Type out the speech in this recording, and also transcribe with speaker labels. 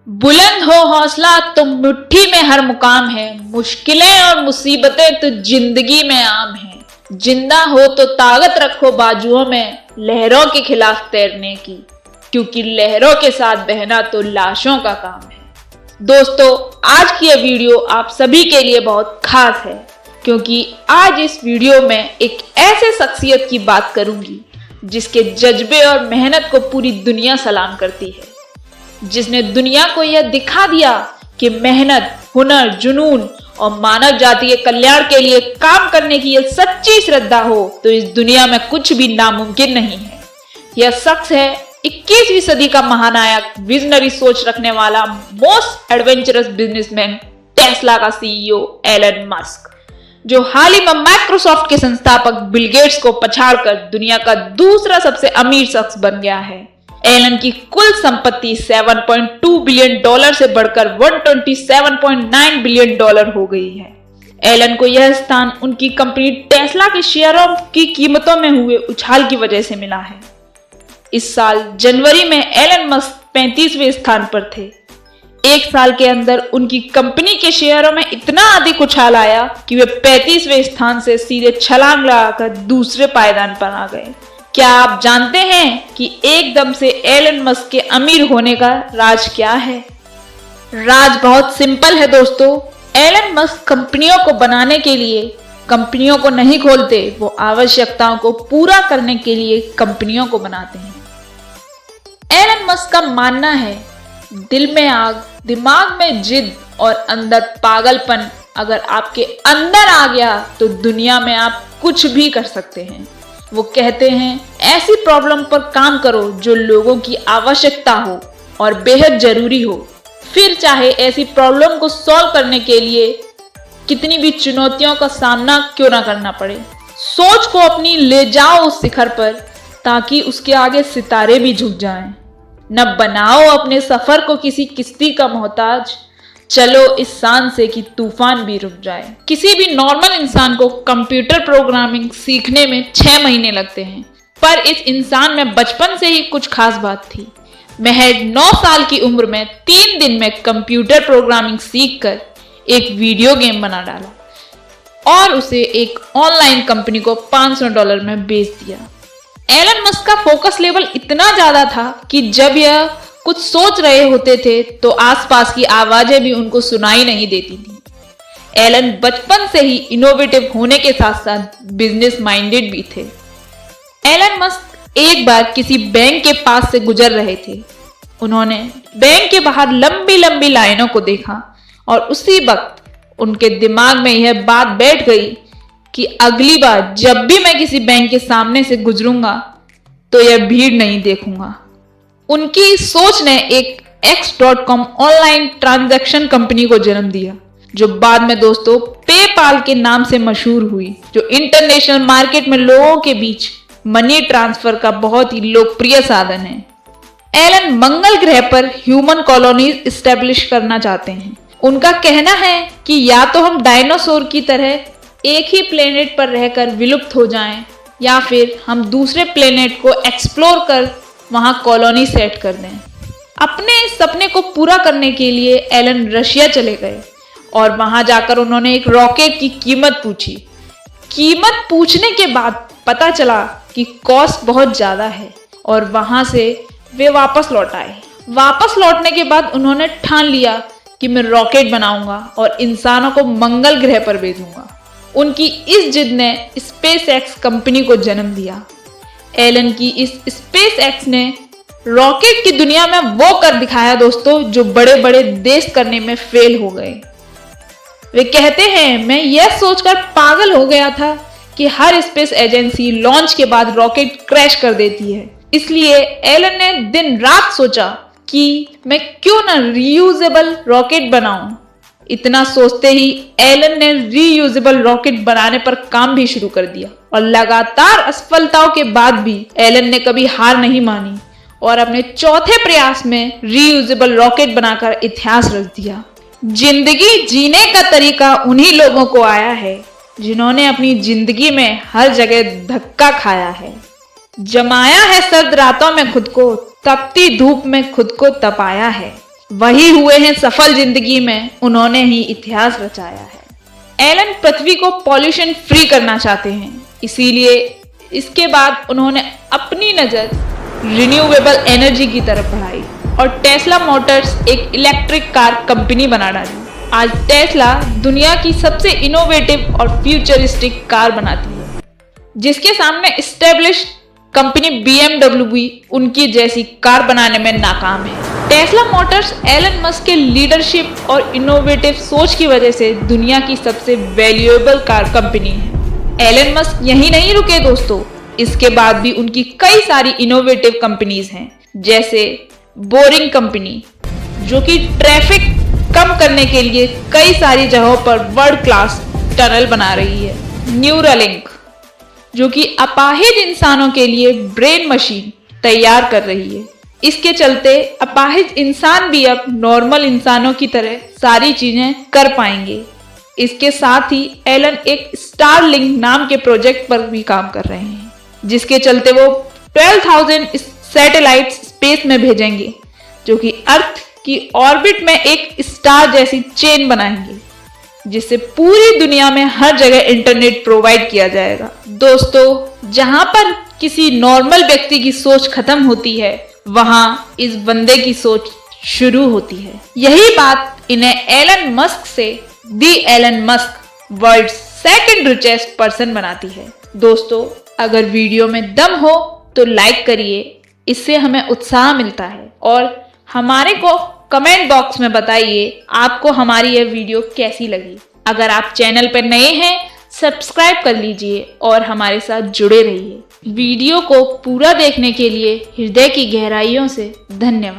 Speaker 1: बुलंद हो हौसला तो मुट्ठी में हर मुकाम है। मुश्किलें और मुसीबतें तो जिंदगी में आम है। जिंदा हो तो ताकत रखो बाजुओं में, लहरों के खिलाफ तैरने की, क्योंकि लहरों के साथ बहना तो लाशों का काम है। दोस्तों, आज की यह वीडियो आप सभी के लिए बहुत खास है, क्योंकि आज इस वीडियो में एक ऐसे शख्सियत की बात करूंगी जिसके जज्बे और मेहनत को पूरी दुनिया सलाम करती है, जिसने दुनिया को यह दिखा दिया कि मेहनत, हुनर, जुनून और मानव जाति के कल्याण के लिए काम करने की यह सच्ची श्रद्धा हो तो इस दुनिया में कुछ भी नामुमकिन नहीं है। यह शख्स है 21वीं सदी का महानायक, विजनरी सोच रखने वाला, मोस्ट एडवेंचरस बिजनेसमैन, टेस्ला का सीईओ एलन मस्क, जो हाल ही में माइक्रोसॉफ्ट के संस्थापक बिल गेट्स को पछाड़कर दुनिया का दूसरा सबसे अमीर शख्स बन गया है। एलन की कुल संपत्ति $7.2 बिलियन से बढ़कर $127.9 बिलियन हो गई है। एलन को यह स्थान उनकी कंपनी टेस्ला के शेयरों की कीमतों में हुए उछाल की वजह से मिला है। इस साल जनवरी में एलन मस्क 35वें स्थान पर थे। एक साल के अंदर उनकी कंपनी के शेयरों में इतना अधिक उछाल आया कि वे 35वें स्थान से सीधे छलांग लगाकर दूसरे पायदान पर आ गए। क्या आप जानते हैं कि एकदम से एलन मस्क के अमीर होने का राज क्या है? राज बहुत सिंपल है दोस्तों। एलन मस्क कंपनियों को बनाने के लिए कंपनियों को नहीं खोलते, वो आवश्यकताओं को पूरा करने के लिए कंपनियों को बनाते हैं। एलन मस्क का मानना है, दिल में आग, दिमाग में जिद और अंदर पागलपन अगर आपके अंदर आ गया तो दुनिया में आप कुछ भी कर सकते हैं। वो कहते हैं, ऐसी प्रॉब्लम पर काम करो जो लोगों की आवश्यकता हो और बेहद जरूरी हो, फिर चाहे ऐसी प्रॉब्लम को सॉल्व करने के लिए कितनी भी चुनौतियों का सामना क्यों ना करना पड़े। सोच को अपनी ले जाओ उस शिखर पर ताकि उसके आगे सितारे भी झुक जाएं। न बनाओ अपने सफर को किसी किश्ती का मोहताज, चलो इस शान से कि तूफान भी रुक जाए। किसी भी नॉर्मल इंसान को कंप्यूटर प्रोग्रामिंग सीखने में 6 महीने लगते हैं, पर इस इंसान में बचपन से ही कुछ खास बात थी। महज 9 साल की उम्र में 3 दिन में कंप्यूटर प्रोग्रामिंग सीखकर एक वीडियो गेम बना डाला और उसे एक ऑनलाइन कंपनी को $500 में बेच दिया। एलन मस्क का फोकस लेवल इतना ज्यादा था कि जब यह कुछ सोच रहे होते थे तो आसपास की आवाजें भी उनको सुनाई नहीं देती थी। एलन बचपन से ही इनोवेटिव होने के साथ साथ बिजनेस माइंडेड भी थे। एलन मस्क एक बार किसी बैंक के पास से गुजर रहे थे। उन्होंने बैंक के बाहर लंबी लंबी लाइनों को देखा और उसी वक्त उनके दिमाग में यह बात बैठ गई कि अगली बार जब भी मैं किसी बैंक के सामने से गुजरूंगा तो यह भीड़ नहीं देखूंगा। उनकी सोच ने एक X.com ऑनलाइन ट्रांजैक्शन कंपनी को जन्म दिया, जो बाद में दोस्तों पेपाल के नाम से मशहूर हुई, जो इंटरनेशनल मार्केट में लोगों के बीच मनी ट्रांसफर का बहुत ही लोकप्रिय साधन है। एलन मंगल ग्रह पर ह्यूमन कॉलोनीज इस्टेब्लिश करना चाहते हैं। उनका कहना है कि या तो हम डायनासोर की तरह एक ही प्लेनेट पर रहकर विलुप्त हो जाएं, या फिर हम दूसरे प्लेनेट को एक्सप्लोर कर वहां कॉलोनी सेट कर दें। अपने इस सपने को पूरा करने के लिए एलन रशिया चले गए और वहां जाकर उन्होंने एक रॉकेट की कीमत पूछी। कीमत पूछने के बाद पता चला कि कॉस्ट बहुत ज्यादा है और वहां से वे वापस लौट आए। वापस लौटने के बाद उन्होंने ठान लिया कि मैं रॉकेट बनाऊंगा और इंसानों को मंगल ग्रह पर भेजूंगा। उनकी इस जिद ने स्पेसएक्स कंपनी को जन्म दिया। एलन की इस स्पेसएक्स ने रॉकेट की दुनिया में वो कर दिखाया दोस्तों, जो बड़े बड़े देश करने में फेल हो गए। वे कहते हैं, मैं यह सोचकर पागल हो गया था कि हर स्पेस एजेंसी लॉन्च के बाद रॉकेट क्रैश कर देती है, इसलिए एलन ने दिन रात सोचा कि मैं क्यों ना रीयूजेबल रॉकेट बनाऊं। इतना सोचते ही एलन ने रीयूजेबल रॉकेट बनाने पर काम भी शुरू कर दिया और लगातार असफलताओं के बाद भी एलन ने कभी हार नहीं मानी और अपने चौथे प्रयास में रीयूजेबल रॉकेट बनाकर इतिहास रच दिया। जिंदगी जीने का तरीका उन्हीं लोगों को आया है जिन्होंने अपनी जिंदगी में हर जगह धक्का खाया है, जमाया है सर्द रातों में खुद को, तपती धूप में खुद को तपाया है। वही हुए हैं सफल जिंदगी में, उन्होंने ही इतिहास रचाया है। एलन पृथ्वी को पॉल्यूशन फ्री करना चाहते हैं, इसीलिए इसके बाद उन्होंने अपनी नजर रिन्यूएबल एनर्जी की तरफ बढ़ाई और टेस्ला मोटर्स एक इलेक्ट्रिक कार कंपनी बना डाली। आज टेस्ला दुनिया की सबसे इनोवेटिव और फ्यूचरिस्टिक कार बनाती है, जिसके सामने एस्टेब्लिश कंपनी BMW भी उनकी जैसी कार बनाने में नाकाम है। टेस्ला मोटर्स एलन मस्क के लीडरशिप और इनोवेटिव सोच की वजह से दुनिया की सबसे वैल्यूएबल कार कंपनी है। एलन मस्क यहीं नहीं रुके दोस्तों, इसके बाद भी उनकी कई सारी इनोवेटिव कंपनीज हैं, जैसे बोरिंग कंपनी जो कि ट्रैफिक कम करने के लिए कई सारी जगहों पर वर्ल्ड क्लास टनल बना रही है। न्यूरालिंक जो कि अपाहिज इंसानों के लिए ब्रेन मशीन तैयार कर रही है। इसके चलते अपाहिज इंसान भी अब नॉर्मल इंसानों की तरह सारी चीजें कर पाएंगे। इसके साथ ही एलन एक स्टारलिंक नाम के प्रोजेक्ट पर भी काम कर रहे हैं, जिसके चलते वो 12,000 सैटेलाइट्स स्पेस में भेजेंगे, जो कि अर्थ की ऑर्बिट में एक स्टार जैसी चेन बनाएंगे, जिससे पूरी दुनिया में हर जगह इंटरनेट प्रोवाइड किया जाएगा। दोस्तों, जहां पर किसी नॉर्मल व्यक्ति की सोच खत्म होती है, वहां इस बंदे की सोच शुरू होती है। यही बात इन्हें एलन मस्क से दी Elon Musk world second richest person बनाती है। दोस्तों, अगर वीडियो में दम हो तो लाइक करिए, इससे हमें उत्साह मिलता है, और हमारे को कमेंट बॉक्स में बताइए आपको हमारी यह वीडियो कैसी लगी। अगर आप चैनल पर नए हैं, सब्सक्राइब कर लीजिए और हमारे साथ जुड़े रहिए। वीडियो को पूरा देखने के लिए हृदय की गहराइयों से धन्यवाद।